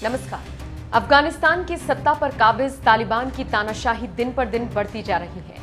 नमस्कार। अफगानिस्तान की सत्ता पर काबिज तालिबान की तानाशाही दिन पर दिन बढ़ती जा रही है।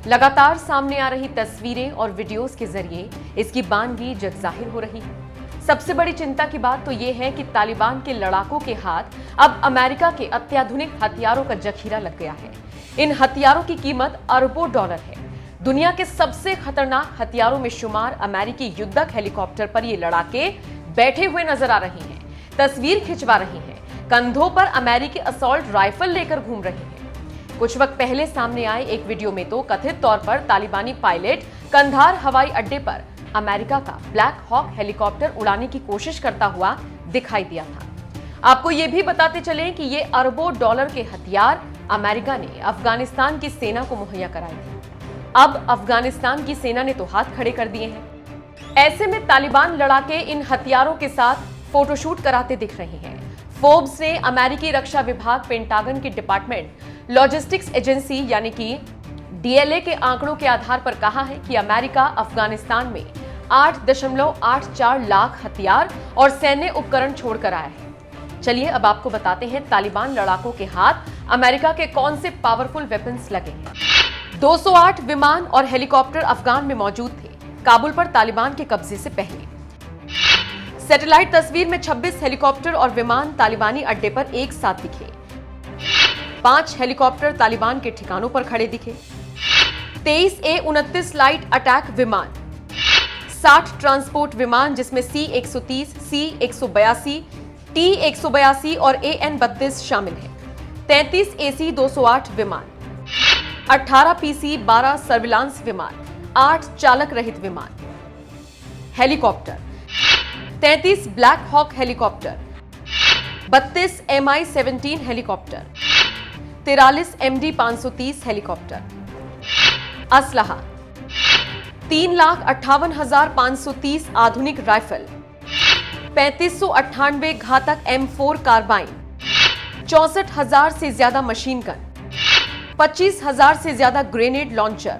लगातार सामने आ रही तस्वीरें और वीडियोस के जरिए इसकी बानगी जग जाहिर हो रही है। सबसे बड़ी चिंता की बात तो ये है कि तालिबान के लड़ाकों के हाथ अब अमेरिका के अत्याधुनिक हथियारों का जखीरा लग गया है। इन हथियारों की कीमत अरबों डॉलर है। दुनिया के सबसे खतरनाक हथियारों में शुमार अमेरिकी युद्धक हेलीकॉप्टर पर ये लड़ाके बैठे हुए नजर आ रहे हैं, तस्वीर खिंचवा रहे हैं, कंधों पर अमेरिकी असॉल्ट राइफल लेकर घूम रहे हैं। कुछ वक्त पहले सामने आए एक वीडियो में तो कथित तौर पर तालिबानी पायलट कंधार हवाई अड्डे पर अमेरिका का ब्लैक हॉक हेलीकॉप्टर उड़ाने की कोशिश करता हुआ दिखाई दिया था। आपको ये भी बताते चलें कि ये अरबों डॉलर के हथियार अमेरिका ने अफगानिस्तान की सेना को मुहैया कराए थे। अब अफगानिस्तान की सेना ने तो हाथ खड़े कर दिए हैं। ऐसे में तालिबान लड़ाके इन हथियारों के साथ फोटोशूट कराते दिख रहे हैं। फोर्ब्स ने अमेरिकी रक्षा विभाग पेंटागन की डिपार्टमेंट लॉजिस्टिक्स एजेंसी यानी कि डीएलए के आंकड़ों के आधार पर कहा है कि अमेरिका अफगानिस्तान में 8.84 लाख हथियार और सैन्य उपकरण छोड़कर आया है। चलिए अब आपको बताते हैं तालिबान लड़ाकों के हाथ अमेरिका के कौन से पावरफुल वेपन्स लगे हैं। 208 विमान और हेलीकॉप्टर अफगान में मौजूद थे काबुल पर तालिबान के कब्जे से पहले। सैटेलाइट तस्वीर में 26 हेलीकॉप्टर और विमान तालिबानी अड्डे पर एक साथ दिखे। 5 हेलीकॉप्टर तालिबान के ठिकानों पर खड़े दिखे। 23 A-29 लाइट अटैक विमान, 60 ट्रांसपोर्ट विमान जिसमें C-130, C-182, T-182 और AN-32 शामिल है। 33 AC-208 विमान, 18 PC-12 सर्विलांस विमान, 8 चालक रहित विमान। Helicopter 33 Black Hawk helicopter, 32 Mi-17 helicopter, 43 MD-530 helicopter. असलहा 3,58,530 आधुनिक राइफल, 3598 घातक M4 कार्बाइन, 64,000 से ज्यादा मशीन गन, 25,000 से ज्यादा ग्रेनेड लॉन्चर,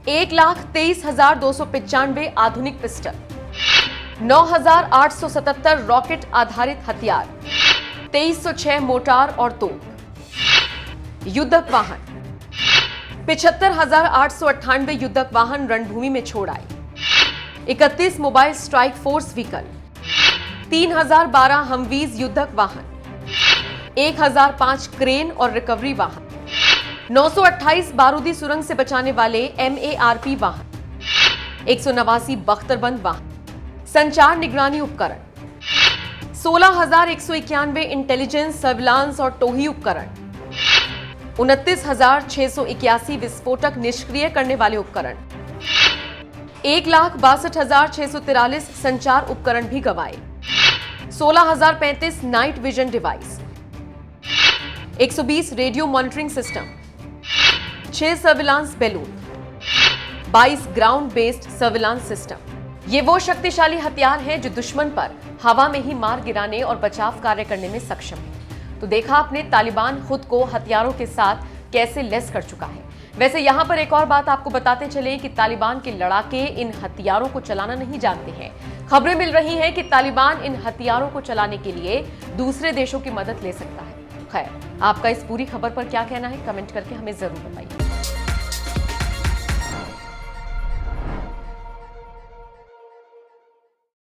1,23,295 आधुनिक पिस्टल, 9,877 रॉकेट आधारित हथियार, 2,306 मोटार और तोप। युद्धक वाहन 75,898 युद्धक वाहन रणभूमि में छोड़ आए। 31 मोबाइल स्ट्राइक फोर्स व्हीकल, 3,012 हमवीज युद्धक वाहन, 1,005 क्रेन और रिकवरी वाहन, 928 बारूदी सुरंग से बचाने वाले MARP वाहन, 189 बख्तरबंद वाहन, संचार निगरानी उपकरण, 16,191 इंटेलिजेंस सर्विलांस और टोही उपकरण, 29,681 विस्फोटक निष्क्रिय करने वाले उपकरण, 1,62,643 संचार उपकरण भी गवाए, 16,035 night vision device, 120 radio monitoring system, 6 surveillance balloon, 22 ground based surveillance system. ये वो शक्तिशाली हथियार हैं जो दुश्मन पर हवा में ही मार गिराने और बचाव कार्य करने में सक्षम है। तो देखा आपने तालिबान खुद को हथियारों के साथ कैसे लैस कर चुका है। वैसे यहाँ पर एक और बात आपको बताते चले कि तालिबान के लड़ाके इन हथियारों को चलाना नहीं जानते हैं। खबरें मिल रही हैं कि तालिबान इन हथियारों को चलाने के लिए दूसरे देशों की मदद ले सकता है। खैर, आपका इस पूरी खबर पर क्या कहना है, कमेंट करके हमें जरूर बताइए।